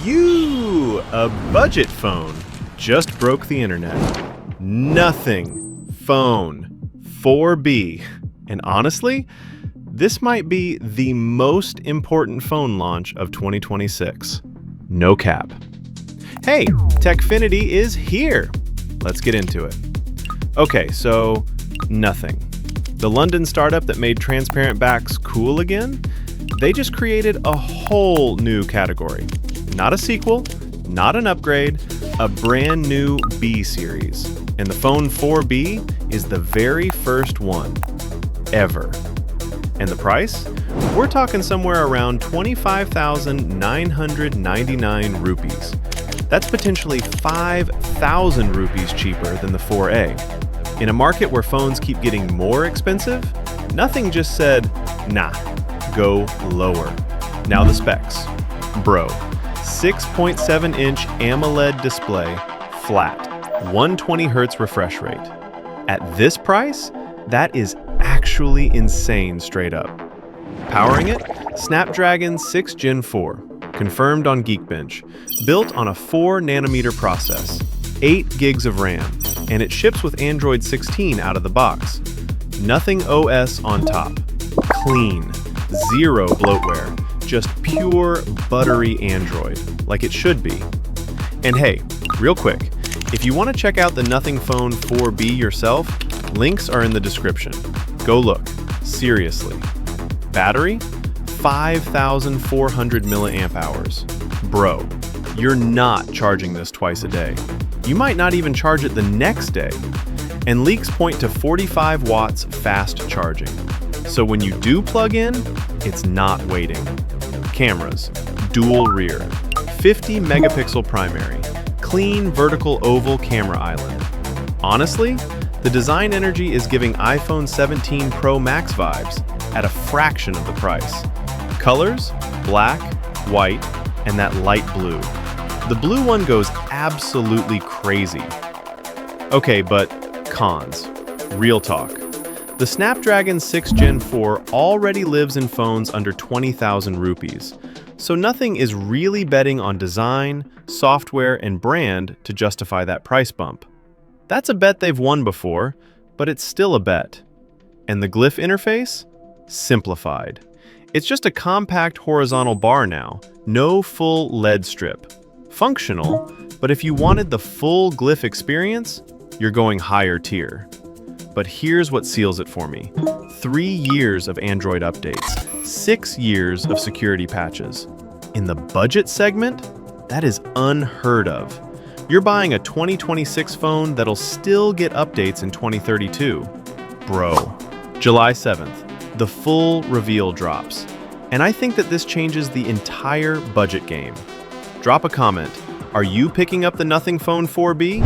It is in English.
A budget phone just broke the internet. Nothing Phone 4B. And honestly, this might be the most important phone launch of 2026. No cap. Hey, Techfinity is here. Let's get into it. Okay, so nothing. The London startup that made transparent backs cool again, they just created a whole new category. Not a sequel, not an upgrade, a brand new B series. And the Phone 4B is the very first one ever. And the price? We're talking somewhere around 25,999 rupees. That's potentially 5,000 rupees cheaper than the 4A. In a market where phones keep getting more expensive, nothing just said, nah, go lower. Now the specs. Bro, 6.7-inch AMOLED display, flat, 120 Hz refresh rate. At this price, that is actually insane straight up. Powering it, Snapdragon 6 Gen 4, confirmed on Geekbench, built on a 4nm process, 8 gigs of RAM, and it ships with Android 16 out of the box. Nothing OS on top. Clean, zero bloatware, just pure buttery Android, like it should be. And hey, real quick, if you want to check out the Nothing Phone 4B yourself, links are in the description. Go look, seriously. Battery? 5,400 milliamp hours. Bro, you're not charging this twice a day. You might not even charge it the next day. And leaks point to 45 watts fast charging. So when you do plug in, it's not waiting. Cameras, dual rear, 50 megapixel primary, clean vertical oval camera island. Honestly, the design energy is giving iPhone 17 Pro Max vibes at a fraction of the price. Colors, black, white, and that light blue. The blue one goes absolutely crazy. Okay, but cons. Real talk. The Snapdragon 6 Gen 4 already lives in phones under 20,000 rupees, so nothing is really betting on design, software, and brand to justify that price bump. That's a bet they've won before, but it's still a bet. And the glyph interface? Simplified. It's just a compact horizontal bar now, no full LED strip. Functional, but if you wanted the full glyph experience, you're going higher tier. But here's what seals it for me. 3 years of Android updates, 6 years of security patches. In the budget segment, that is unheard of. You're buying a 2026 phone that'll still get updates in 2032. Bro. July 7th, the full reveal drops. And I think that this changes the entire budget game. Drop a comment. Are you picking up the Nothing Phone 4B?